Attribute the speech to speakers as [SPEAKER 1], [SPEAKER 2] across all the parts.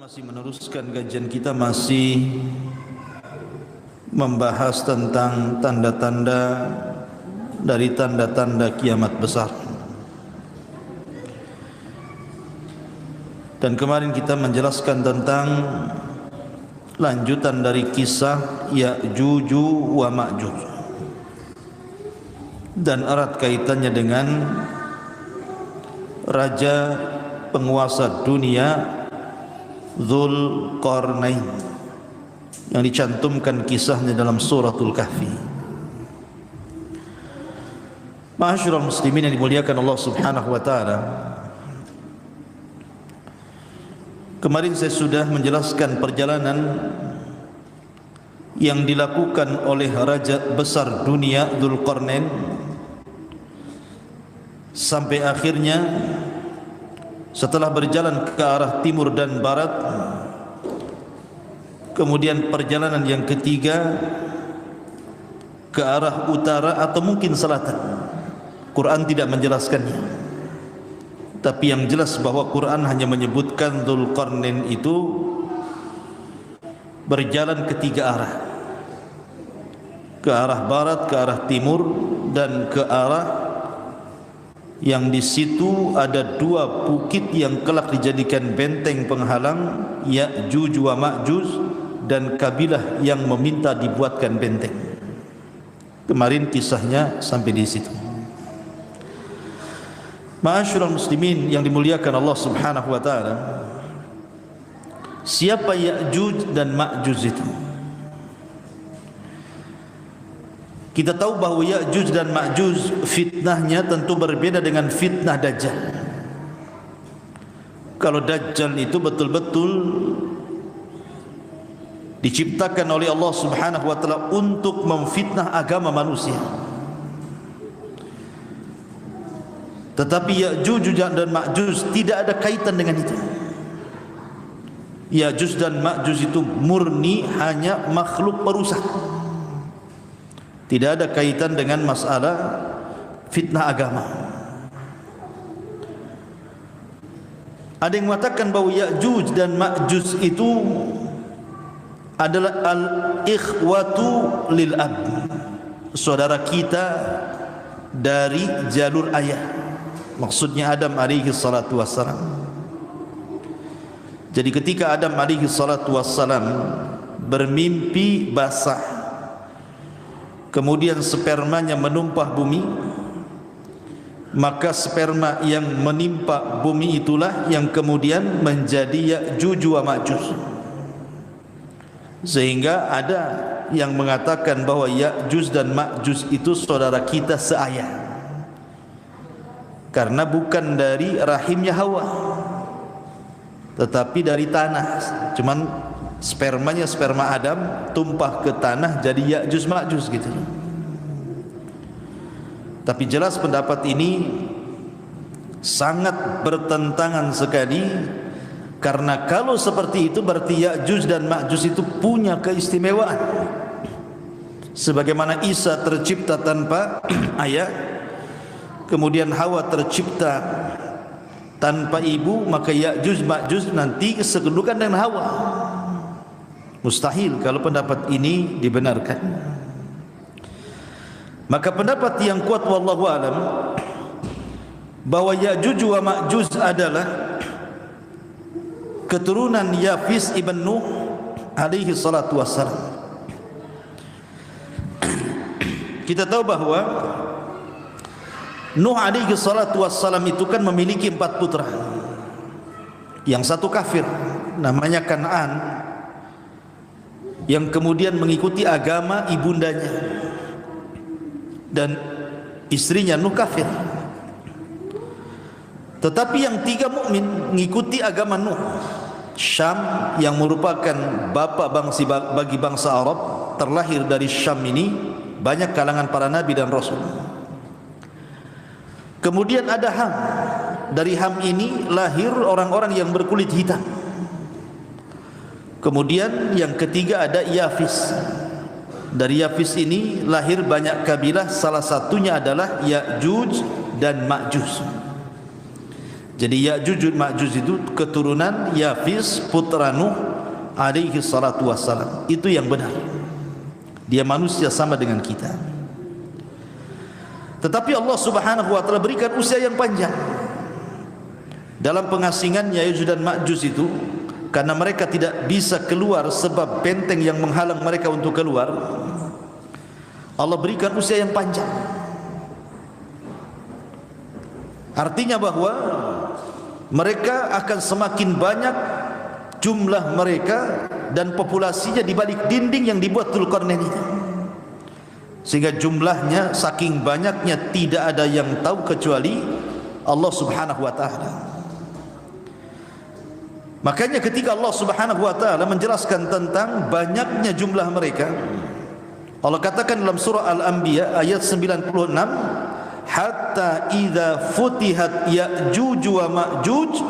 [SPEAKER 1] masih meneruskan kajian kita, masih membahas tentang tanda-tanda dari tanda-tanda kiamat besar. Dan kemarin kita menjelaskan tentang lanjutan dari kisah Ya'juj wa Ma'juj dan erat kaitannya dengan raja penguasa dunia Dzulqarnain yang dicantumkan kisahnya dalam suratul Kahfi. Ma'asyiral muslimin yang dimuliakan Allah Subhanahu wa taala, kemarin saya sudah menjelaskan perjalanan yang dilakukan oleh raja besar dunia Dzulqarnain sampai akhirnya setelah berjalan ke arah timur dan barat, kemudian perjalanan yang ketiga ke arah utara atau mungkin selatan. Quran tidak menjelaskannya, tapi yang jelas bahwa Quran hanya menyebutkan Dzulqarnain itu berjalan ke tiga arah, ke arah barat, ke arah timur, dan ke arah yang di situ ada dua bukit yang kelak dijadikan benteng penghalang, Ya'juj wa Ma'juj, dan kabilah yang meminta dibuatkan benteng. Kemarin kisahnya sampai di situ. Ma'asyiral muslimin yang dimuliakan Allah Subhanahu wa taala, siapa Ya'juj dan Ma'juj itu? Kita tahu bahawa Ya'juj dan Ma'juj fitnahnya tentu berbeda dengan fitnah Dajjal. Kalau Dajjal itu betul-betul diciptakan oleh Allah Subhanahu wa taala untuk memfitnah agama manusia. Tetapi Ya'juj dan Ma'juj tidak ada kaitan dengan itu. Ya'juj dan Ma'juj itu murni hanya makhluk perusak. Tidak ada kaitan dengan masalah fitnah agama. Ada yang mengatakan bahawa Ya'juj dan Ma'juj itu adalah al-ikhwatu lil ab, saudara kita dari jalur ayah, maksudnya Adam alaihi salatu wassalam. Jadi ketika Adam alaihi salatu wassalam bermimpi basah, kemudian spermanya menumpah bumi, maka sperma yang menimpa bumi itulah yang kemudian menjadi Ya'juj wa Ma'juj. Sehingga ada yang mengatakan bahawa Ya'juj dan Ma'juj itu saudara kita seayah, karena bukan dari rahimnya Hawa, tetapi dari tanah. Cuman spermanya sperma Adam tumpah ke tanah jadi Ya'juj Ma'juj gitu. Tapi jelas pendapat ini sangat bertentangan sekali, karena kalau seperti itu berarti Ya'juj dan Ma'juj itu punya keistimewaan. Sebagaimana Isa tercipta tanpa ayah, kemudian Hawa tercipta tanpa ibu, maka Ya'juj Ma'juj nanti sekedudukan dengan Hawa. Mustahil kalau pendapat ini dibenarkan. Maka pendapat yang kuat wallahu alam bahwa Ya'juj wa Ma'juj adalah keturunan Yafis ibn Nuh alaihi salatu wassalam. Kita tahu bahawa Nuh alaihi salatu wassalam itu kan memiliki 4 putra. Yang satu kafir, namanya Kan'an, yang kemudian mengikuti agama ibundanya, dan istrinya Nuh kafir. Tetapi yang 3 mukmin mengikuti agama Nuh. Syam yang merupakan bapa bagi bangsa Arab, terlahir dari Syam ini banyak kalangan para nabi dan rasul. Kemudian ada Ham. Dari Ham ini lahir orang-orang yang berkulit hitam. Kemudian yang ketiga ada Yafis. Dari Yafis ini lahir banyak kabilah, salah satunya adalah Ya'juj dan Ma'juj. Jadi Ya'juj Ma'juj itu keturunan Yafis putra Nuh alaihi salatu wassalam. Itu yang benar. Dia manusia sama dengan kita. Tetapi Allah Subhanahu wa taala berikan usia yang panjang. Dalam pengasingan Ya'juj dan Ma'juj itu, karena mereka tidak bisa keluar sebab benteng yang menghalang mereka untuk keluar, Allah berikan usia yang panjang. Artinya bahwa mereka akan semakin banyak jumlah mereka dan populasinya di balik dinding yang dibuat Dzulqarnain ini, sehingga jumlahnya saking banyaknya tidak ada yang tahu kecuali Allah Subhanahu wa taala. Makanya ketika Allah Subhanahu wa taala menjelaskan tentang banyaknya jumlah mereka, Allah katakan dalam surah Al-Anbiya ayat 96, hatta idza futihat Ya'juj wa Ma'juj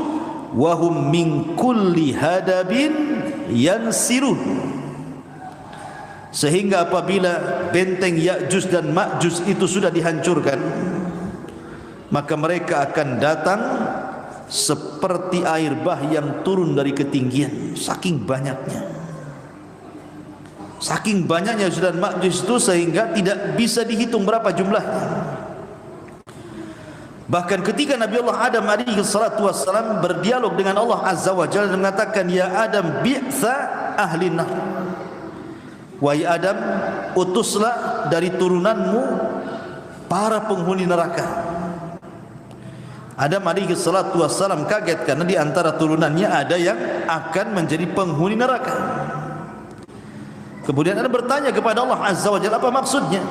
[SPEAKER 1] wa hum min kulli hadabin yansirun. Sehingga apabila benteng Ya'juj dan Ma'juj itu sudah dihancurkan, maka mereka akan datang seperti air bah yang turun dari ketinggian. Saking banyaknya, saking banyaknya Ya'juj dan Ma'juj itu sehingga tidak bisa dihitung berapa jumlahnya. Bahkan ketika Nabi Allah Adam alaihi salatu wassalam berdialog dengan Allah Azza wa Jalla dan mengatakan, ya Adam bi'tha ahli nar, wahai Adam, utuslah dari turunanmu para penghuni neraka. Adam alaihi salatu wassalam kaget karena di antara turunannya ada yang akan menjadi penghuni neraka. Kemudian Adam bertanya kepada Allah Azza wa Jalla, apa maksudnya?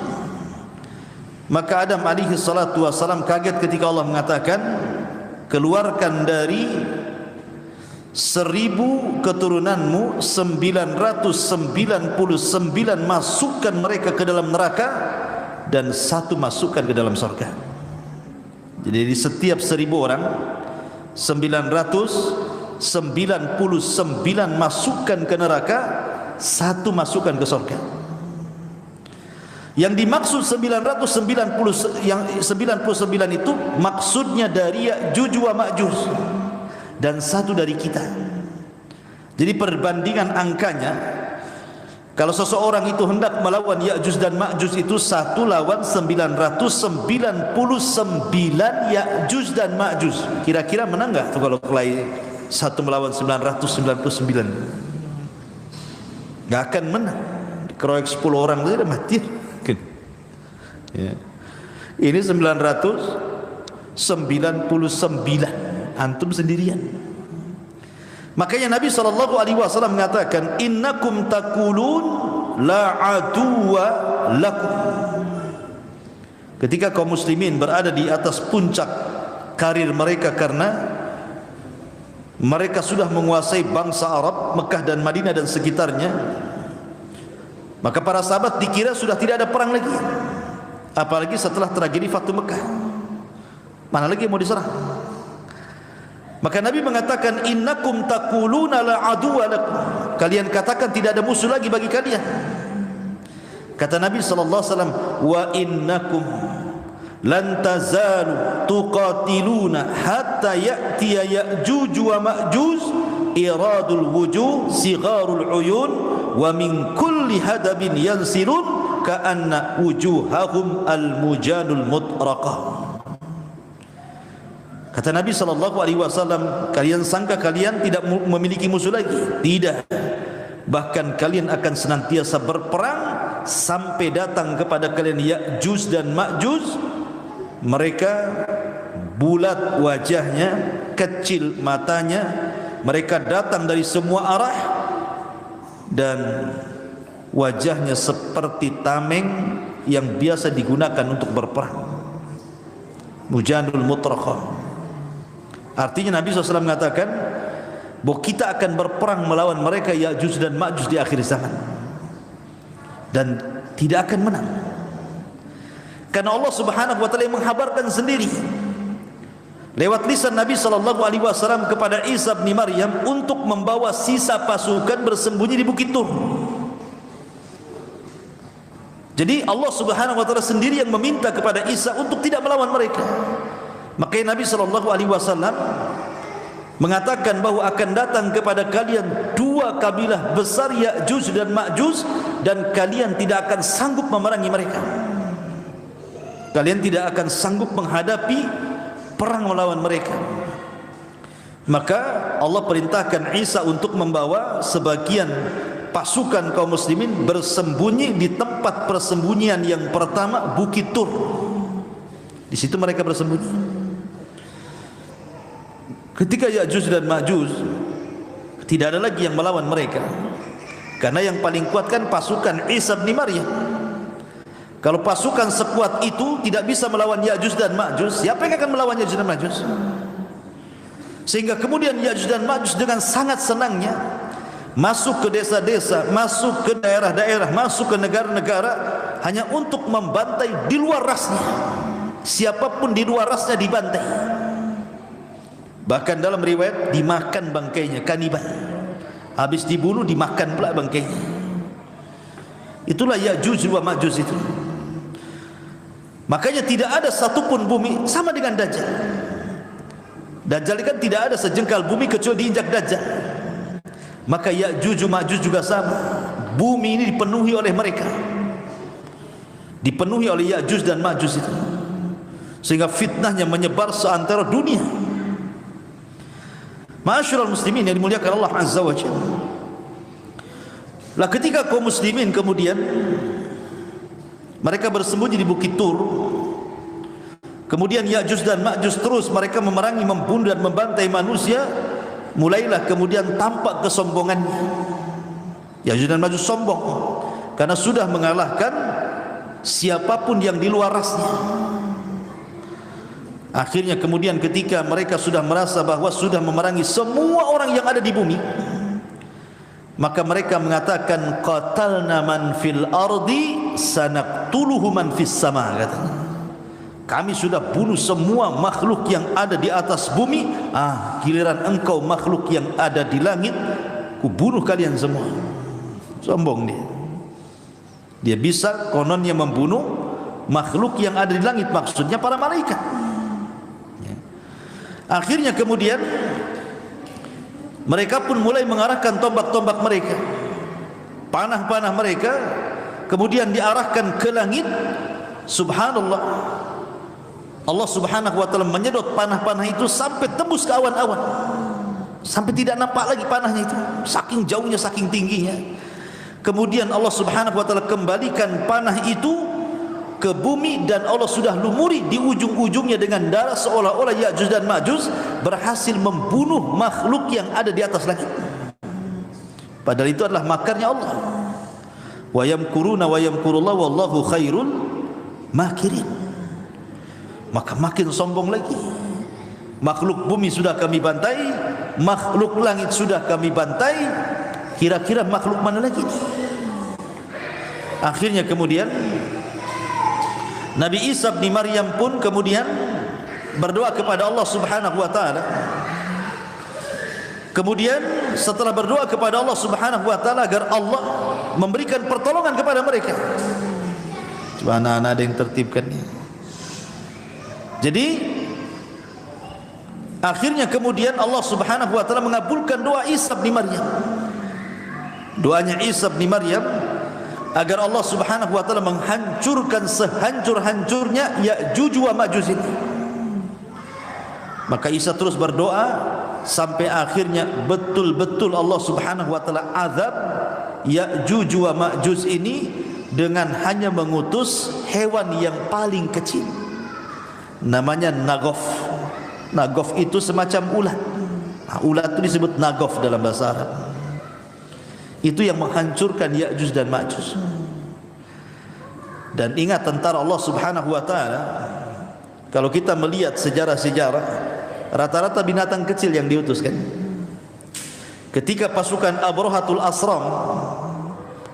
[SPEAKER 1] Maka Adam alaihi salatu wassalam kaget ketika Allah mengatakan, keluarkan dari 1000 keturunanmu 999 masukkan mereka ke dalam neraka dan 1 masukkan ke dalam surga. Jadi di setiap 1000 orang 999 masukkan ke neraka, 1 masukkan ke surga. Yang dimaksud 999 itu maksudnya dari Ya'juj wa Ma'juj dan 1 dari kita. Jadi perbandingan angkanya, kalau seseorang itu hendak melawan Ya'juj dan Ma'juj itu 1 lawan 999 Ya'juj dan Ma'juj. Kira-kira menang enggak tuh kalau kelahi 1 melawan 999? Enggak akan menang. Dikeroyok 10 orang saja sudah mati. Ya. Ini 999, antum sendirian. Makanya Nabi SAW mengatakan, innakum taqulun la aduwa lakum. Ketika kaum muslimin berada di atas puncak karir mereka karena mereka sudah menguasai bangsa Arab, Mekah dan Madinah dan sekitarnya, maka para sahabat dikira sudah tidak ada perang lagi. Apalagi setelah tragedi Fatu Mekah, mana lagi mau diserang? Maka Nabi mengatakan, innakum taquluna la aduwa lakum. Kalian katakan tidak ada musuh lagi bagi kalian. Kata Nabi SAW, wa innakum lan tazalu tuqatiluna hatta ya'tiya Ya'juj wa Ma'juj iradul wujuh sigharul uyun wa min kulli hadabin yansirun ka'anna wujuhahum al-mujanul mutraqah. Kata Nabi SAW, kalian sangka kalian tidak memiliki musuh lagi? Tidak. Bahkan kalian akan senantiasa berperang sampai datang kepada kalian Ya'juj dan Ma'juj. Mereka bulat wajahnya, kecil matanya, mereka datang dari semua arah dan wajahnya seperti tameng yang biasa digunakan untuk berperang. Mujanul mutraqah. Artinya Nabi SAW mengatakan bahwa kita akan berperang melawan mereka Ya'juj dan Ma'juj di akhir zaman, dan tidak akan menang. Karena Allah Subhanahu wa taala menghabarkan sendiri lewat lisan Nabi SAW kepada Isa bin Maryam untuk membawa sisa pasukan bersembunyi di Bukit Tur. Jadi Allah Subhanahu wa taala sendiri yang meminta kepada Isa untuk tidak melawan mereka. Maka Nabi SAW mengatakan bahawa akan datang kepada kalian dua kabilah besar, Ya'juj dan Ma'juj, dan kalian tidak akan sanggup memerangi mereka. Kalian tidak akan sanggup menghadapi perang melawan mereka. Maka Allah perintahkan Isa untuk membawa sebagian pasukan kaum muslimin bersembunyi di tempat persembunyian yang pertama, Bukit Tur. Di situ mereka bersembunyi. Ketika Ya'juj dan Ma'juj, tidak ada lagi yang melawan mereka, karena yang paling kuat kan pasukan Isa bin Maryam. Kalau pasukan sekuat itu tidak bisa melawan Ya'juj dan Ma'juj, siapa yang akan melawan Ya'juj dan Ma'juj? Sehingga kemudian Ya'juj dan Ma'juj dengan sangat senangnya masuk ke desa-desa, masuk ke daerah-daerah, masuk ke negara-negara, hanya untuk membantai di luar rasnya. Siapapun di luar rasnya dibantai. Bahkan dalam riwayat dimakan bangkainya, kanibal. Habis dibunuh dimakan pula bangkainya. Itulah Ya'juj wa Ma'juj itu. Makanya tidak ada satupun bumi, sama dengan Dajjal. Dajjal kan tidak ada sejengkal bumi kecuali diinjak Dajjal. Maka Ya'juj Ma'juj juga sama. Bumi ini dipenuhi oleh mereka, dipenuhi oleh Ya'juj dan Ma'juj itu, sehingga fitnahnya menyebar seantero dunia. Ma'asyiral muslimin yang dimuliakan Allah Azza wa Jalla. Lah ketika kaum muslimin kemudian mereka bersembunyi di Bukit Tur, kemudian Ya'juj dan Ma'juj terus mereka memerangi, membunuh dan membantai manusia, mulailah kemudian tampak kesombongannya. Ya'juj dan Ma'juj sombong karena sudah mengalahkan siapapun yang di luar rasnya. Akhirnya kemudian ketika mereka sudah merasa bahwa sudah memerangi semua orang yang ada di bumi, maka mereka mengatakan, qatalna man fil ardi sanaqtuluhu man fis sama, katanya. Kami sudah bunuh semua makhluk yang ada di atas bumi, giliran engkau makhluk yang ada di langit, ku bunuh kalian semua. Sombong dia. Dia bisa kononnya membunuh makhluk yang ada di langit, maksudnya para malaikat. Akhirnya kemudian mereka pun mulai mengarahkan tombak-tombak mereka, panah-panah mereka, kemudian diarahkan ke langit. Subhanallah, Allah subhanahu wa ta'ala menyedot panah-panah itu sampai tembus ke awan-awan, sampai tidak nampak lagi panahnya itu, saking jauhnya, saking tingginya. Kemudian Allah subhanahu wa ta'ala kembalikan panah itu ke bumi, dan Allah sudah lumuri di ujung-ujungnya dengan darah, seolah-olah Ya'juj dan Ma'juj berhasil membunuh makhluk yang ada di atas langit. Padahal itu adalah makarnya Allah. Wa yamkuruna wa yamkurullah wallahu khairul makirin. Maka makin sombong lagi. Makhluk bumi sudah kami bantai, makhluk langit sudah kami bantai, kira-kira makhluk mana lagi? Akhirnya kemudian Nabi Isa bin Maryam pun kemudian berdoa kepada Allah subhanahu wa ta'ala. Kemudian setelah berdoa kepada Allah subhanahu wa ta'ala agar Allah memberikan pertolongan kepada mereka. Coba anak-anak ada yang tertibkan. Jadi akhirnya kemudian Allah subhanahu wa ta'ala mengabulkan doa Isa bin Maryam. Doanya Isa bin Maryam agar Allah subhanahu wa ta'ala menghancurkan sehancur-hancurnya Ya'juj wa Ma'juj ini. Maka Isa terus berdoa sampai akhirnya betul-betul Allah subhanahu wa ta'ala azab Ya'juj wa Ma'juj ini dengan hanya mengutus hewan yang paling kecil, namanya Nagof. Nagof itu semacam ulat. Ulat itu disebut Nagof dalam bahasa Arab. Itu yang menghancurkan Ya'juj dan Ma'juj. Dan ingat tentara Allah subhanahu wa ta'ala, kalau kita melihat sejarah-sejarah, rata-rata binatang kecil yang diutuskan. Ketika pasukan Abrahatul Asram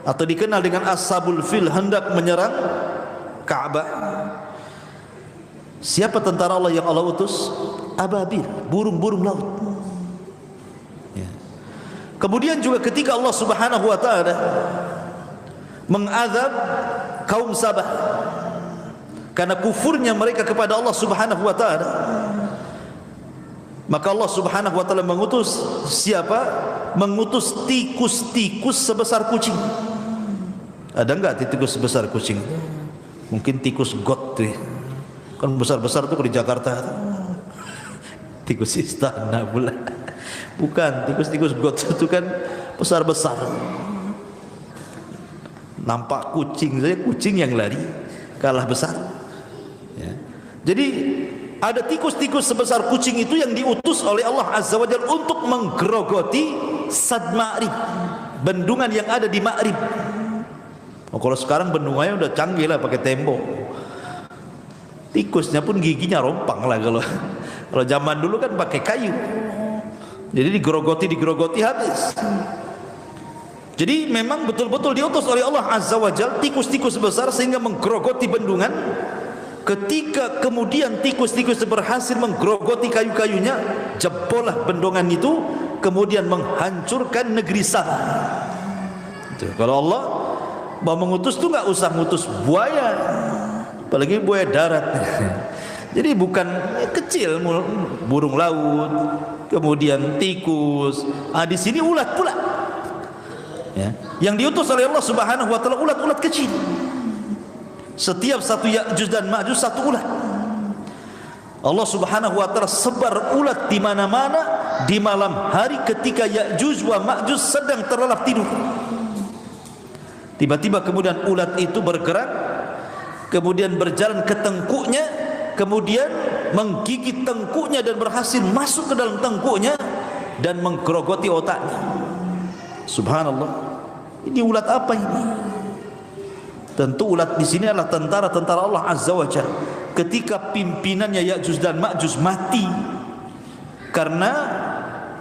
[SPEAKER 1] atau dikenal dengan Ashabul Fil hendak menyerang Ka'bah, siapa tentara Allah yang Allah utus? Ababil, burung-burung laut. Kemudian juga ketika Allah subhanahu wa ta'ala mengazab kaum Sabah, karena kufurnya mereka kepada Allah Subhanahu wa taala. Maka Allah Subhanahu wa taala mengutus siapa? Mengutus tikus-tikus sebesar kucing. Ada enggak tikus sebesar kucing? Mungkin tikus got tuh. Kan besar-besar tuh di Jakarta. Tikus istana pula. Bukan, tikus-tikus got itu kan besar-besar. Nampak kucing saja, kucing yang lari kalah besar. Ya. Jadi ada tikus-tikus sebesar kucing itu yang diutus oleh Allah Azza wa Jalla untuk menggerogoti Sad Ma'rib, bendungan yang ada di Ma'rib. Oh, kalau sekarang bendungannya udah canggih lah, pakai tembok. Tikusnya pun giginya rompang lah kalau zaman dulu kan pakai kayu. Jadi digerogoti habis. Jadi memang betul-betul diutus oleh Allah Azza wa Jalla tikus-tikus besar sehingga menggerogoti bendungan. Ketika kemudian tikus-tikus berhasil menggerogoti kayu-kayunya, jebollah bendungan itu, kemudian menghancurkan negeri Saba. Kalau Allah mau mengutus tuh nggak usah ngutus buaya, apalagi buaya darat. Jadi bukan kecil, burung laut, kemudian tikus. Di sini ulat pula. Ya. Yang diutus oleh Allah Subhanahu wa taala ulat-ulat kecil. Setiap satu Ya'juj dan Ma'juj satu ulat. Allah Subhanahu wa taala sebar ulat di mana-mana di malam hari ketika Ya'juj wa Ma'juj sedang terlelap tidur. Tiba-tiba kemudian ulat itu bergerak, kemudian berjalan ke tengkuknya, kemudian menggigit tengkuknya dan berhasil masuk ke dalam tengkuknya dan menggerogoti otaknya. Subhanallah. Ini ulat apa ini? Tentu ulat di sini adalah tentara-tentara Allah Azza wa Jalla. Ketika pimpinannya Ya'juj dan Ma'juj mati karena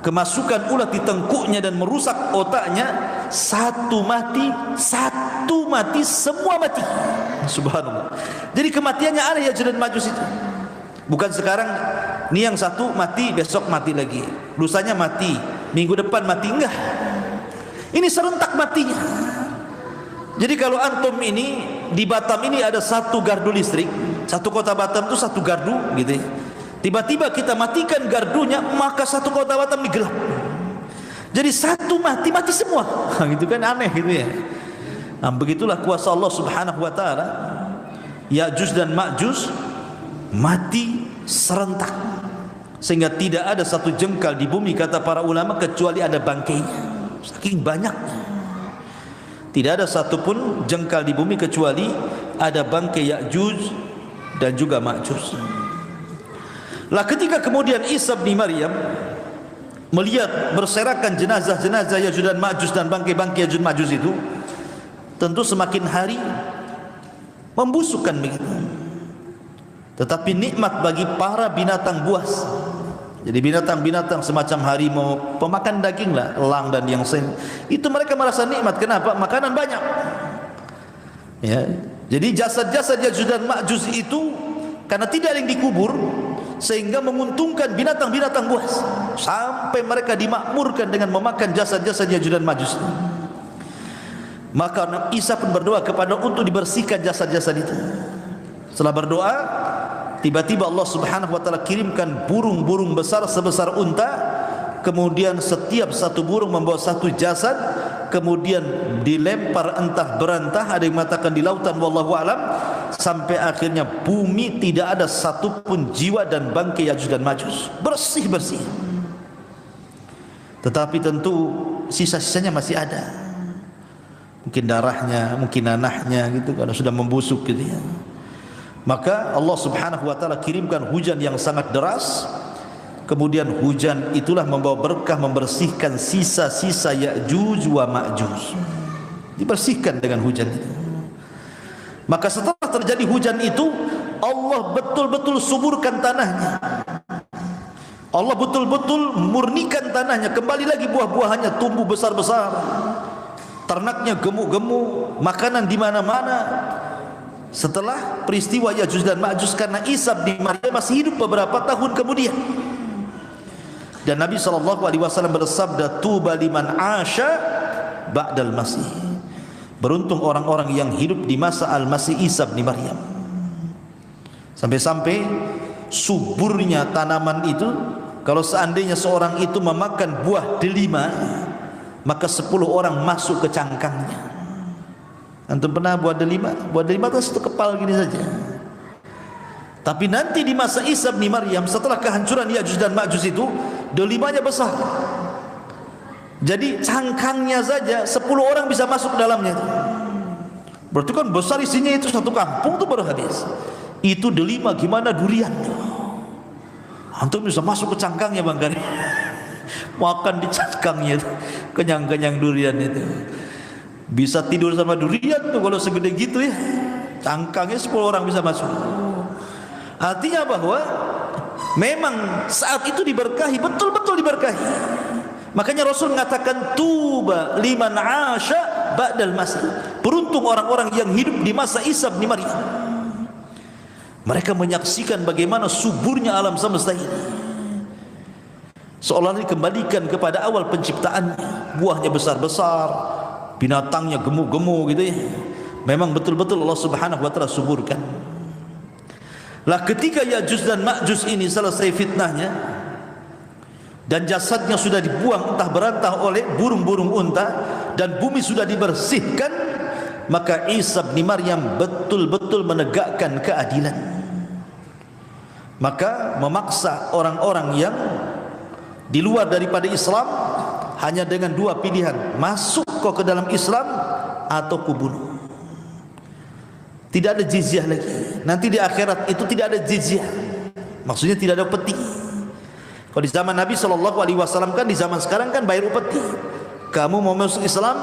[SPEAKER 1] kemasukan ulat di tengkuknya dan merusak otaknya, satu mati, semua mati. Subhanallah. Jadi kematiannya ada Ya'juj dan Ma'juj itu. Bukan sekarang ini yang satu mati, besok mati lagi, lusanya mati, minggu depan mati, enggak. Ini serentak matinya. Jadi kalau antum ini di Batam ini ada satu gardu listrik, satu kota Batam itu satu gardu gitu ya. Tiba-tiba kita matikan gardunya, maka satu kota Batam digelap. Jadi satu mati semua. Gitu kan aneh gitu ya. Nah, begitulah kuasa Allah Subhanahu wa taala. Ya'juj dan Ma'juj mati serentak. Sehingga tidak ada satu jengkal di bumi kata para ulama kecuali ada bangkainya. Saking banyaknya. Tidak ada satupun jengkal di bumi kecuali ada bangkai Ya'juj dan juga Ma'juj. Lah ketika kemudian Isa bin Maryam melihat berserakan jenazah-jenazah Ya'juj dan Ma'juj dan bangkai-bangkai Ya'juj Ma'juj itu, tentu semakin hari membusukkan begitu. Tetapi nikmat bagi para binatang buas. Jadi binatang-binatang semacam harimau, pemakan daging lah, elang dan yang lain, itu mereka merasa nikmat. Kenapa? Makanan banyak. Ya. Jadi jasad-jasad Ya'juj dan Ma'juj itu karena tidak ada yang dikubur, sehingga menguntungkan binatang-binatang buas sampai mereka dimakmurkan dengan memakan jasad-jasad Ya'juj dan Ma'juj. Maka Isa pun berdoa kepada untuk dibersihkan jasad-jasad itu. Setelah berdoa, tiba-tiba Allah Subhanahu wa taala kirimkan burung-burung besar sebesar unta, kemudian setiap satu burung membawa satu jasad, kemudian dilempar entah berantah, ada yang mengatakan di lautan, wallahu alam, sampai akhirnya bumi tidak ada satupun jiwa dan bangkai Ya'juj dan Ma'juj, bersih-bersih. Tetapi tentu sisa-sisanya masih ada. Mungkin darahnya, mungkin nanahnya gitu, kalau sudah membusuk gitu ya. Maka Allah Subhanahu wa taala kirimkan hujan yang sangat deras. Kemudian hujan itulah membawa berkah, membersihkan sisa-sisa Ya'juj wa Ma'juj. Dibersihkan dengan hujan itu. Maka setelah terjadi hujan itu, Allah betul-betul suburkan tanahnya. Allah betul-betul murnikan tanahnya, kembali lagi buah-buahannya tumbuh besar-besar. Ternaknya gemuk-gemuk, makanan di mana-mana. Setelah peristiwa Ya'juj dan Ma'juj, karena Isa bin Maryam masih hidup beberapa tahun kemudian. Dan Nabi SAW bersabda, tuba liman asya ba'dal masih. Beruntung orang-orang yang hidup di masa Al-Masih Isa bin Maryam. Sampai-sampai suburnya tanaman itu, kalau seandainya seorang itu memakan buah delima, maka 10 orang masuk ke cangkangnya. Antum pernah buah delima? Buah delima itu satu kepal gini saja. Tapi nanti di masa Isa bin Maryam, setelah kehancuran Ya'juj dan Ma'juj itu, delimanya besar. Jadi cangkangnya saja 10 orang bisa masuk ke dalamnya. Berarti kan besar isinya, itu satu kampung itu baru habis. Itu delima, gimana durian? Antum bisa masuk ke cangkangnya Bang Kari. Makan di cangkangnya itu, kenyang-kenyang durian itu. Bisa tidur sama durian tuh kalau segede gitu ya. Cangkangnya 10 orang bisa masuk. Artinya bahwa memang saat itu diberkahi, betul-betul diberkahi. Makanya Rasul mengatakan tuba liman 'asha ba'dal masih. Beruntung orang-orang yang hidup di masa Isa bin Maryam. Mereka menyaksikan bagaimana suburnya alam semesta ini. Seolah-olah dikembalikan kepada awal penciptaannya. Buahnya besar-besar, binatangnya gemuk-gemuk gitu ya. Memang betul-betul Allah Subhanahu wa taala suburkan. Lah ketika Ya'juj dan Ma'juj ini selesai fitnahnya dan jasadnya sudah dibuang entah berantah oleh burung-burung unta dan bumi sudah dibersihkan, maka Isa bin Maryam betul-betul menegakkan keadilan. Maka memaksa orang-orang yang di luar daripada Islam hanya dengan 2 pilihan: masuk kau ke dalam Islam atau kubunuh. Tidak ada jizyah lagi. Nanti di akhirat itu tidak ada jizyah. Maksudnya tidak ada upeti. Kalau di zaman Nabi SAW kan, di zaman sekarang kan bayar upeti. Kamu mau masuk Islam?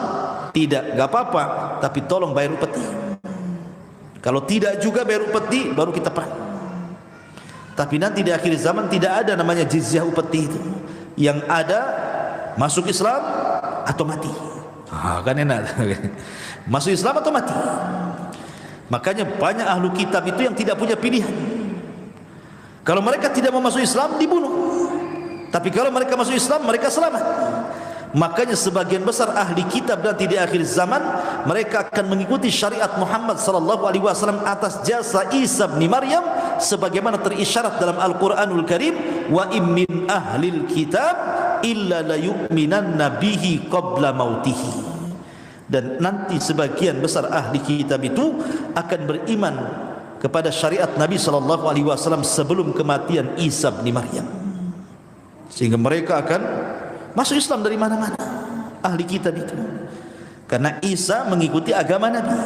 [SPEAKER 1] Tidak, gak apa-apa, tapi tolong bayar upeti. Kalau tidak juga bayar upeti, baru kita perang. Tapi nanti di akhir zaman tidak ada namanya jizyah upeti itu. Yang ada masuk Islam atau mati. Kan enak. Masuk Islam atau mati. Makanya banyak ahlu kitab itu yang tidak punya pilihan. Kalau mereka tidak mau masuk Islam, dibunuh. Tapi kalau mereka masuk Islam, mereka selamat. Makanya sebagian besar ahli kitab nanti di akhir zaman, mereka akan mengikuti syariat Muhammad sallallahu alaihi wasallam atas jasa Isa bin Maryam, sebagaimana terisyarat dalam Al-Quranul Karim, wa im min ahlil kitab illa la yu'minanna bihi qabla mautihi. Dan nanti sebagian besar ahli kitab itu akan beriman kepada syariat Nabi sallallahu alaihi wasallam sebelum kematian Isa bin Maryam. Sehingga mereka akan masuk Islam dari mana-mana, ahli kitab itu. Karena Isa mengikuti agama Nabi.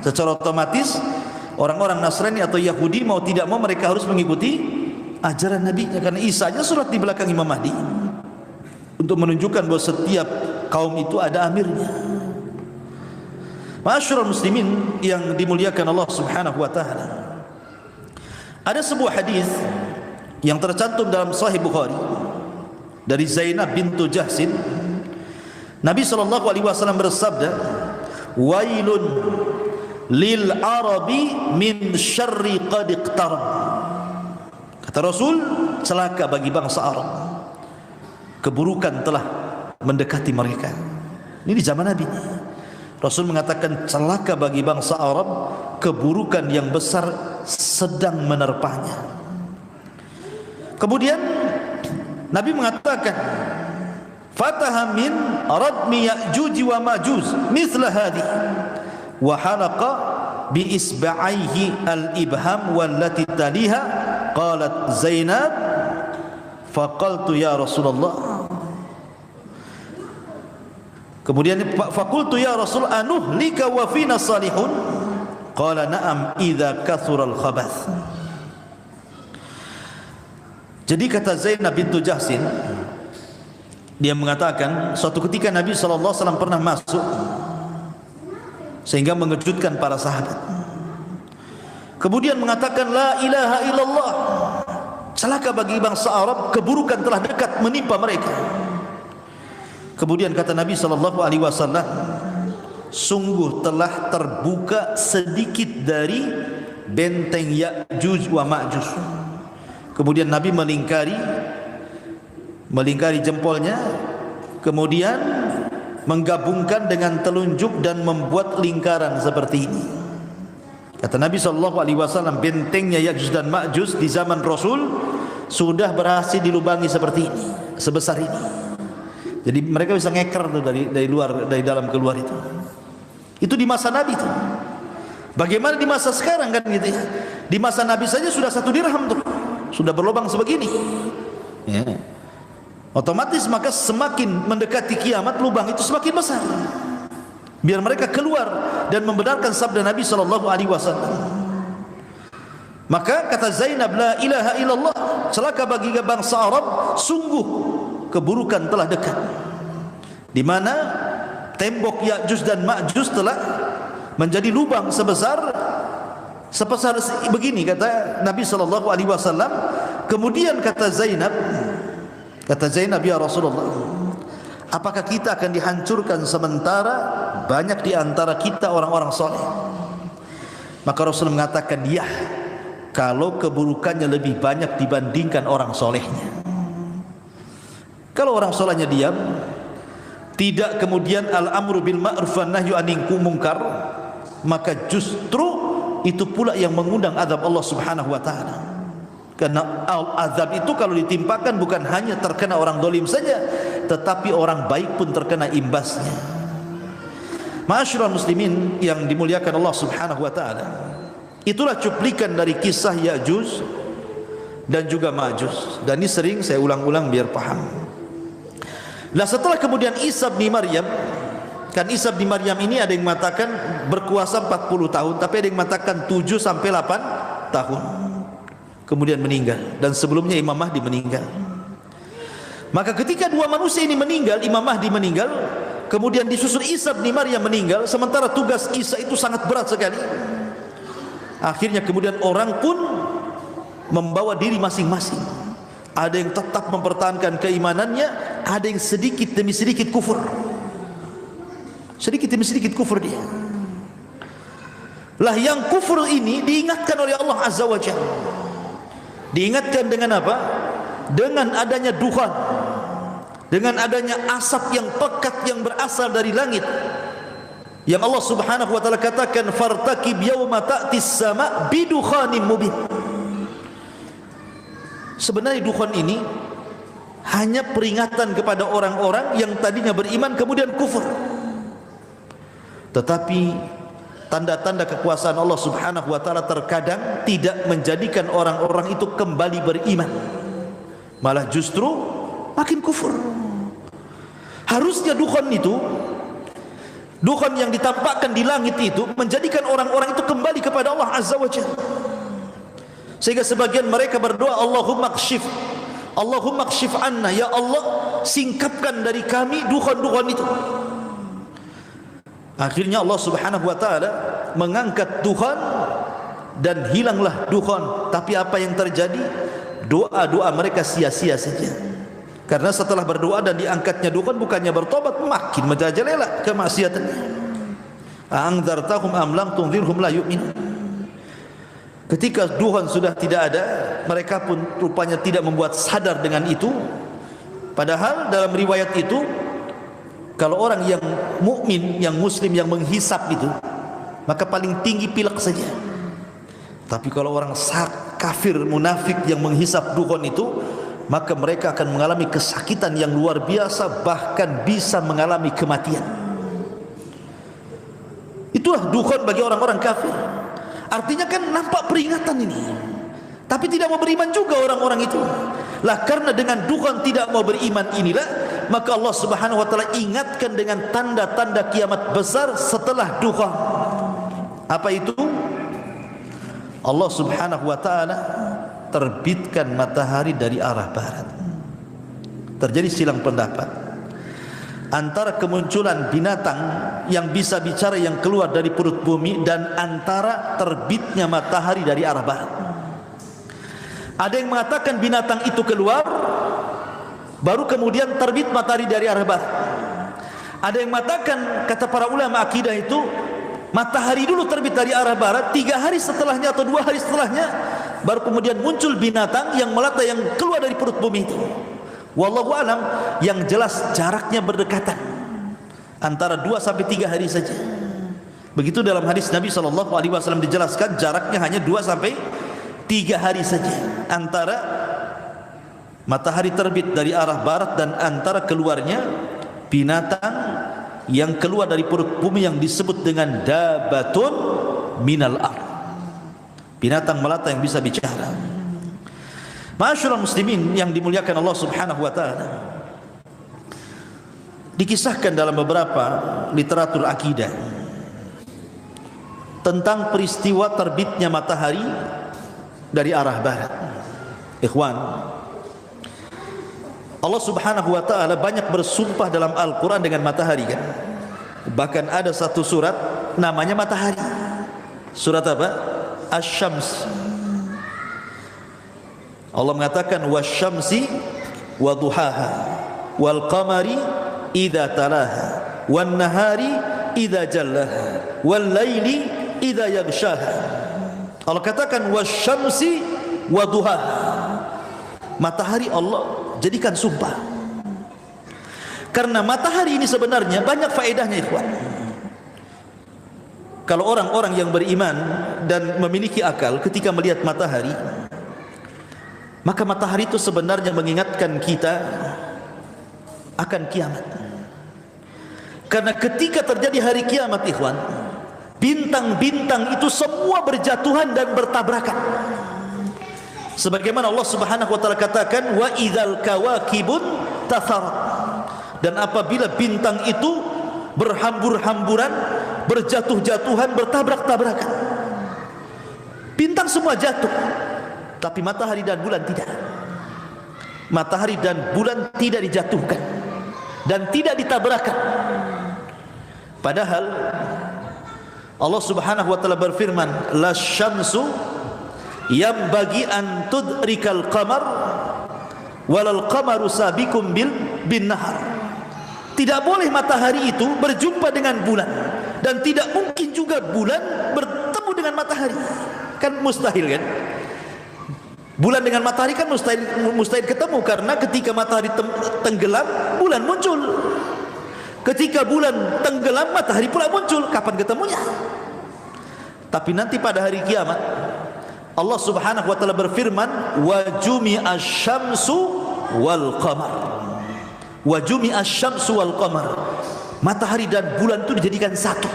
[SPEAKER 1] Secara otomatis orang-orang Nasrani atau Yahudi mau tidak mau mereka harus mengikuti ajaran Nabi. Karena Isa aja surat di belakang Imam Mahdi untuk menunjukkan bahwa setiap kaum itu ada amirnya. Ma'asyiral muslimin yang dimuliakan Allah Subhanahu wa taala. Ada sebuah hadis yang tercantum dalam Sahih Bukhari dari Zainab bintu Jahsin. Nabi sallallahu alaihi wasallam bersabda, "Wailun lil arabi min syarri qad iqtarab." Kata Rasul, celaka bagi bangsa Arab. Keburukan telah mendekati mereka. Ini di zaman Nabi. Rasul mengatakan celaka bagi bangsa Arab, keburukan yang besar sedang menerpanya. Kemudian Nabi mengatakan, fataha min radmi Ya'juj wa Ma'juj mithla hadhi wa halaqa bi isba'aihi al-ibham wallati taliha. Qalat Zainab faqaltu ya Rasulullah. Kemudian faqultu ya Rasul anuhlika wa fina salihun. Qala na'am idza kathura al-khabath. Jadi kata Zainab bintu Jahsin, dia mengatakan suatu ketika Nabi SAW pernah masuk sehingga mengejutkan para sahabat. Kemudian mengatakan la ilaha illallah, celaka bagi bangsa Arab, keburukan telah dekat menimpa mereka. Kemudian kata Nabi SAW, sungguh telah terbuka sedikit dari benteng Ya'juj wa Ma'juj. Kemudian Nabi melingkari jempolnya, kemudian menggabungkan dengan telunjuk dan membuat lingkaran seperti ini. Kata Nabi SAW, bentengnya Ya'juj dan Ma'juj di zaman Rasul sudah berhasil dilubangi seperti ini, sebesar ini. Jadi mereka bisa ngeker tuh dari luar, dari dalam keluar itu. Itu di masa Nabi itu. Bagaimana di masa sekarang kan gitu ya? Di masa Nabi saja sudah 1 dirham tuh, sudah berlubang sebegini. Ya. Otomatis maka semakin mendekati kiamat lubang itu semakin besar. Biar mereka keluar dan membenarkan sabda Nabi SAW. Maka kata Zainab, la ilaha illallah, celaka bagi bangsa Arab, sungguh keburukan telah dekat. Di mana tembok Ya'juj dan Ma'juj telah menjadi lubang sebesar begini, kata Nabi SAW. Kemudian kata Zainab, ya Rasulullah, apakah kita akan dihancurkan sementara banyak di antara kita orang-orang soleh? Maka Rasul mengatakan, ya, kalau keburukannya lebih banyak dibandingkan orang solehnya. Kalau orang solehnya diam, tidak kemudian al-amru bil ma'ruf wan nahyu 'anil munkar, maka justru itu pula yang mengundang azab Allah Subhanahu wa taala. Karena azab itu kalau ditimpakan bukan hanya terkena orang dolim saja, tetapi orang baik pun terkena imbasnya. Ma'asyiral muslimin yang dimuliakan Allah Subhanahu wa taala, itulah cuplikan dari kisah Ya'juj dan juga Ma'juj. Dan ini sering saya ulang-ulang biar paham. Nah, setelah kemudian Isa bin Maryam, kan Isa bin Maryam ini ada yang mengatakan berkuasa 40 tahun, tapi ada yang mengatakan 7 sampai 8 tahun. Kemudian meninggal, dan sebelumnya Imam Mahdi meninggal. Maka ketika dua manusia ini meninggal, Imam Mahdi meninggal, kemudian disusul Isa bin Maryam meninggal, sementara tugas Isa itu sangat berat sekali. Akhirnya kemudian orang pun membawa diri masing-masing. Ada yang tetap mempertahankan keimanannya, ada yang sedikit demi sedikit kufur. Sedikit demi sedikit kufur dia. Lah yang kufur ini diingatkan oleh Allah Azza wa Jalla. Diingatkan dengan apa? Dengan adanya dukhan, dengan adanya asap yang pekat yang berasal dari langit, yang Allah Subhanahu wa taala katakan, fartaqib yauma ta'tis sama bidukhanin mubin. Sebenarnya dukhan ini hanya peringatan kepada orang-orang yang tadinya beriman kemudian kufur. Tetapi tanda-tanda kekuasaan Allah Subhanahu wa taala terkadang tidak menjadikan orang-orang itu kembali beriman, malah justru makin kufur. Harusnya dukhan itu, dukhan yang ditampakkan di langit itu menjadikan orang-orang itu kembali kepada Allah Azza wa Jalla. Sehingga sebagian mereka berdoa, Allahumma kshif, Allahumma kshif anna, ya Allah singkapkan dari kami dukhan-dukhan itu. Akhirnya Allah Subhanahu wa taala mengangkat dukhan dan hilanglah dukhan. Tapi apa yang terjadi? Doa-doa mereka sia-sia saja. Karena setelah berdoa dan diangkatnya dukhan, bukannya bertobat, makin merajalela kemaksiatannya. A'anzartahum am lam tunzirhum la yu'minun. Ketika dukhan sudah tidak ada, mereka pun rupanya tidak membuat sadar dengan itu. Padahal dalam riwayat itu, kalau orang yang mukmin, yang muslim, yang menghisap itu, maka paling tinggi pilek saja. Tapi kalau orang kafir, munafik yang menghisap dukhan itu, maka mereka akan mengalami kesakitan yang luar biasa, bahkan bisa mengalami kematian. Itulah dukhan bagi orang-orang kafir. Artinya kan nampak peringatan ini, tapi tidak mau beriman juga orang-orang itu. Lah karena dengan dukhan tidak mau beriman inilah, maka Allah Subhanahu wa taala ingatkan dengan tanda-tanda kiamat besar setelah dukhan. Apa itu? Allah Subhanahu wa taala terbitkan matahari dari arah barat. Terjadi silang pendapat antara kemunculan binatang yang bisa bicara yang keluar dari perut bumi dan antara terbitnya matahari dari arah barat. Ada yang mengatakan binatang itu keluar, baru kemudian terbit matahari dari arah barat. Ada yang mengatakan, kata para ulama akidah itu, matahari dulu terbit dari arah barat, 3 hari setelahnya atau 2 hari setelahnya baru kemudian muncul binatang yang melata yang keluar dari perut bumi itu. Wallahu alam, yang jelas jaraknya berdekatan, antara 2 sampai 3 hari saja. Begitu dalam hadis Nabi SAW dijelaskan jaraknya hanya 2 sampai 3 hari saja antara matahari terbit dari arah barat dan antara keluarnya binatang yang keluar dari perut bumi yang disebut dengan dabatun minal ard, binatang melata yang bisa bicara. Ma'asyiral muslimin yang dimuliakan Allah Subhanahu wa taala, dikisahkan dalam beberapa literatur akidah tentang peristiwa terbitnya matahari dari arah barat. Ikhwan, Allah Subhanahu wa taala banyak bersumpah dalam Al-Qur'an dengan matahari kan? Bahkan ada satu surat namanya matahari. Surat apa? Asy-Syams. Allah mengatakan wasyamsi wa duhaha wal qamari idza talaha wan nahari idza jallaha wal laili idza yaghshaha. Allah katakan wasyamsi wa duhaha. Matahari Allah jadikan sumpah. Karena matahari ini sebenarnya banyak faedahnya, ikhwan. Kalau orang-orang yang beriman dan memiliki akal ketika melihat matahari, maka matahari itu sebenarnya mengingatkan kita akan kiamat. Karena ketika terjadi hari kiamat, ikhwan, bintang-bintang itu semua berjatuhan dan bertabrakan. Sebagaimana Allah Subhanahu wa taala katakan wa idzal kawakibun tatharat, dan apabila bintang itu berhambur-hamburan, berjatuh-jatuhan, bertabrak-tabrakan, bintang semua jatuh, tapi matahari dan bulan tidak. Matahari dan bulan tidak dijatuhkan dan tidak ditabrakan. Padahal Allah Subhanahu wa taala berfirman, la syamsu yambagi an tudrikal qamar walal qamaru sabiqum bin nahar. Tidak boleh matahari itu berjumpa dengan bulan, dan tidak mungkin juga bulan bertemu dengan matahari. Kan mustahil kan? Bulan dengan matahari kan mustahil ketemu, karena ketika matahari tenggelam, bulan muncul. Ketika bulan tenggelam, matahari pula muncul. Kapan ketemunya? Tapi nanti pada hari kiamat, Allah Subhanahu wa taala berfirman, wa jumi'asy syamsu wal qamar. Wa jumi'asy syamsu wal qamar. Matahari dan bulan itu dijadikan satu.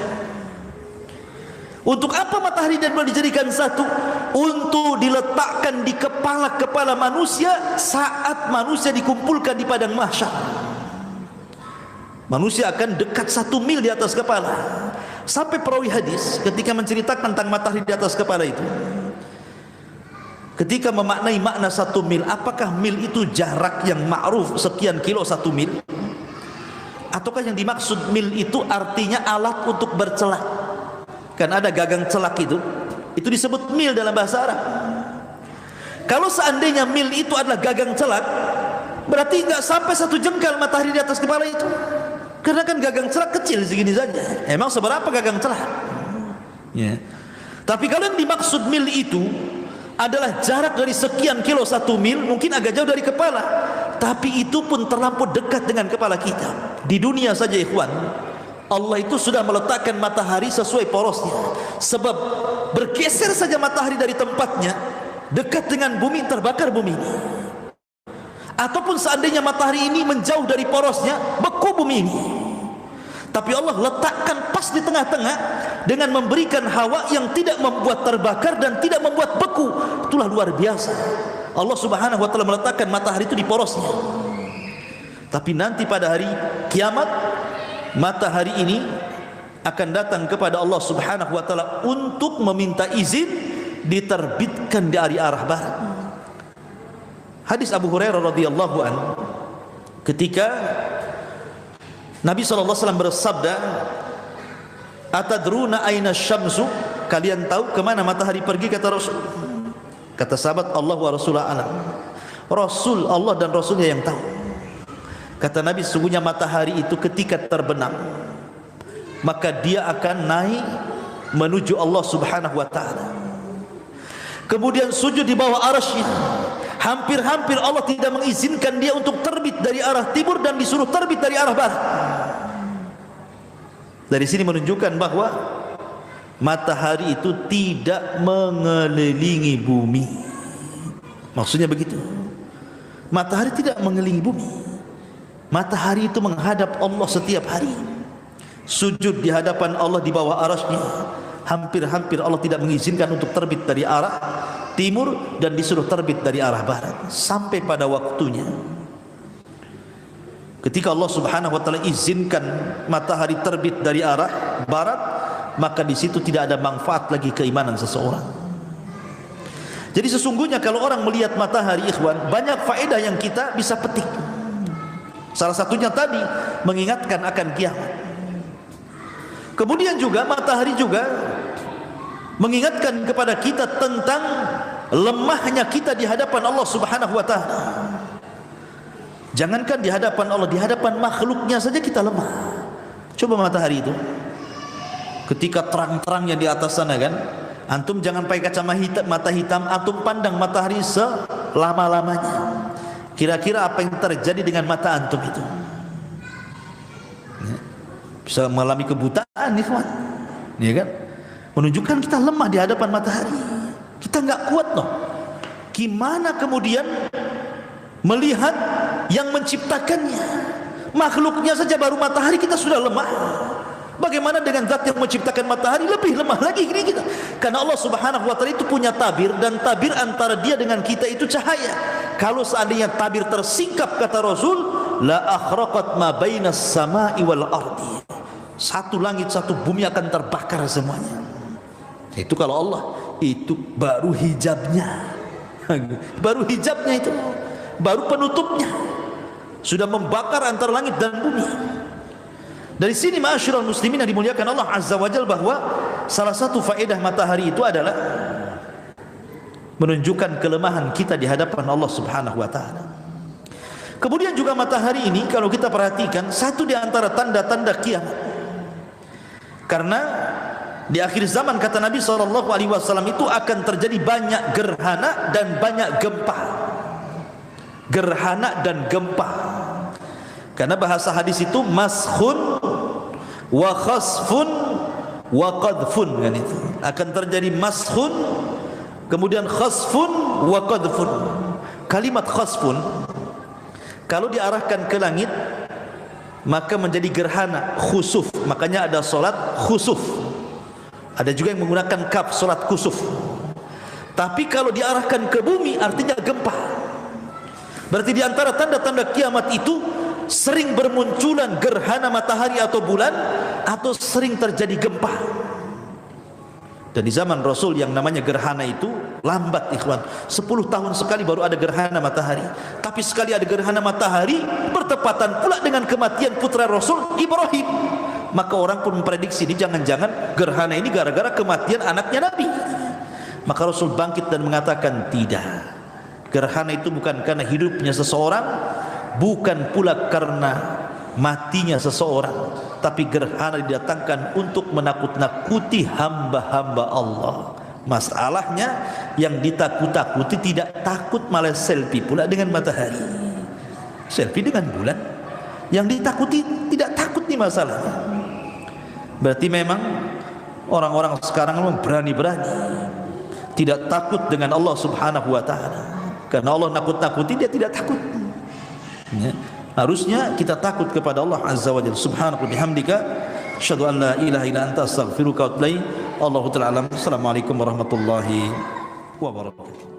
[SPEAKER 1] Untuk apa matahari dan bulan dijadikan satu? Untuk diletakkan di kepala-kepala manusia saat manusia dikumpulkan di padang mahsyar. Manusia akan dekat 1 mil di atas kepala. Sampai perawi hadis ketika menceritakan tentang matahari di atas kepala itu, ketika memaknai makna 1 mil, apakah mil itu jarak yang ma'ruf sekian kilo 1 mil? Ataukah yang dimaksud mil itu artinya alat untuk bercelak? Kan ada gagang celak itu disebut mil dalam bahasa Arab. Kalau seandainya mil itu adalah gagang celak, berarti enggak sampai 1 jengkal matahari di atas kepala itu. Karena kan gagang celak kecil segini saja. Emang seberapa gagang celak? Ya. Tapi kalau yang dimaksud mil itu adalah jarak dari sekian kilo 1 mil, mungkin agak jauh dari kepala, tapi itu pun terlampau dekat dengan kepala kita. Di dunia saja, ikhwan, Allah itu sudah meletakkan matahari sesuai porosnya. Sebab bergeser saja matahari dari tempatnya, dekat dengan bumi, terbakar bumi. Ataupun seandainya matahari ini menjauh dari porosnya, beku bumi ini. Tapi Allah letakkan pas di tengah-tengah dengan memberikan hawa yang tidak membuat terbakar dan tidak membuat beku. Itulah luar biasa. Allah Subhanahu wa taala meletakkan matahari itu di porosnya. Tapi nanti pada hari kiamat, matahari ini akan datang kepada Allah Subhanahu wa taala untuk meminta izin diterbitkan dari arah barat. Hadis Abu Hurairah radhiyallahu anhu, ketika Nabi SAW bersabda, atadruna aina syamsu, kalian tahu kemana matahari pergi? Kata Rasul. Kata sahabat, Allah wa Rasulullah alam. Rasul, Allah dan Rasulnya yang tahu. Kata Nabi, sungguhnya matahari itu ketika terbenam, maka dia akan naik menuju Allah Subhanahu wa ta'ala, kemudian sujud di bawah arasy-Nya. Hampir-hampir Allah tidak mengizinkan dia untuk terbit dari arah timur dan disuruh terbit dari arah barat. Dari sini menunjukkan bahwa matahari itu tidak mengelilingi bumi. Maksudnya begitu. Matahari tidak mengelilingi bumi. Matahari itu menghadap Allah setiap hari. Sujud di hadapan Allah di bawah arasy-Nya. Hampir-hampir Allah tidak mengizinkan untuk terbit dari arah timur dan disuruh terbit dari arah barat sampai pada waktunya. Ketika Allah Subhanahu wa taala izinkan matahari terbit dari arah barat, maka di situ tidak ada manfaat lagi keimanan seseorang. Jadi sesungguhnya kalau orang melihat matahari, ikhwan, banyak faedah yang kita bisa petik. Salah satunya tadi mengingatkan akan kiamat. Kemudian juga matahari juga mengingatkan kepada kita tentang lemahnya kita di hadapan Allah Subhanahu wa taala. Jangankan di hadapan Allah, di hadapan makhluknya saja kita lemah. Coba matahari itu ketika terang-terangnya di atas sana kan, antum jangan pakai kacamata hitam, antum pandang matahari selama-lamanya. Kira-kira apa yang terjadi dengan mata antum itu? Bisa mengalami kebutaan, ikhwan, ya kan? Menunjukkan kita lemah di hadapan matahari. Kita nggak kuat loh. Gimana kemudian melihat yang menciptakannya? Makhluknya saja baru matahari kita sudah lemah. Bagaimana dengan zat yang menciptakan matahari? Lebih lemah lagi ini kita. Karena Allah Subhanahu wa taala itu punya tabir, dan tabir antara dia dengan kita itu cahaya. Kalau seandainya tabir tersingkap, kata Rasul, la akhraqat ma bainas sama'i wal ardi. Satu langit satu bumi akan terbakar semuanya. Itu kalau Allah, itu baru hijabnya. Baru hijabnya itu, baru penutupnya. Sudah membakar antara langit dan bumi. Dari sini ma'asyiral muslimin yang dimuliakan Allah Azza wa Jalla, bahwa salah satu faedah matahari itu adalah menunjukkan kelemahan kita di hadapan Allah Subhanahu wa taala. Kemudian juga matahari ini kalau kita perhatikan satu di antara tanda-tanda kiamat. Karena di akhir zaman kata Nabi SAW itu akan terjadi banyak gerhana dan banyak gempa. Gerhana dan gempa. Karena bahasa hadis itu maskhun wa khasfun wa qadfun, kan itu. Akan terjadi maskhun, kemudian khasfun wa qadfun. Kalimat khasfun kalau diarahkan ke langit maka menjadi gerhana, khusuf. Makanya ada solat khusuf. Ada juga yang menggunakan kaf, solat khusuf. Tapi kalau diarahkan ke bumi artinya gempa. Berarti di antara tanda-tanda kiamat itu sering bermunculan gerhana matahari atau bulan, atau sering terjadi gempa. Dan di zaman Rasul yang namanya gerhana itu lambat, ikhwan. 10 tahun sekali baru ada gerhana matahari. Tapi sekali ada gerhana matahari bertepatan pula dengan kematian putra Rasul Ibrahim. Maka orang pun memprediksi ini jangan-jangan gerhana ini gara-gara kematian anaknya Nabi. Maka Rasul bangkit dan mengatakan tidak. Gerhana itu bukan karena hidupnya seseorang, bukan pula karena matinya seseorang, tapi gerhana didatangkan untuk menakut-nakuti hamba-hamba Allah. Masalahnya yang ditakut-takuti tidak takut, malah selfie pula dengan matahari, selfie dengan bulan. Yang ditakuti tidak takut nih masalahnya. Berarti memang orang-orang sekarang memang berani-berani, tidak takut dengan Allah Subhanahu wa taala. Karena Allah nakut-nakuti, dia tidak takut. Ya. Harusnya kita takut kepada Allah Azza wa Jalla. Subhanaka wa bihamdika asyhadu an la ilaha illa anta astaghfiruka wa atubu ilaik. Allahu ta'ala alam. Assalamualaikum warahmatullahi wabarakatuh.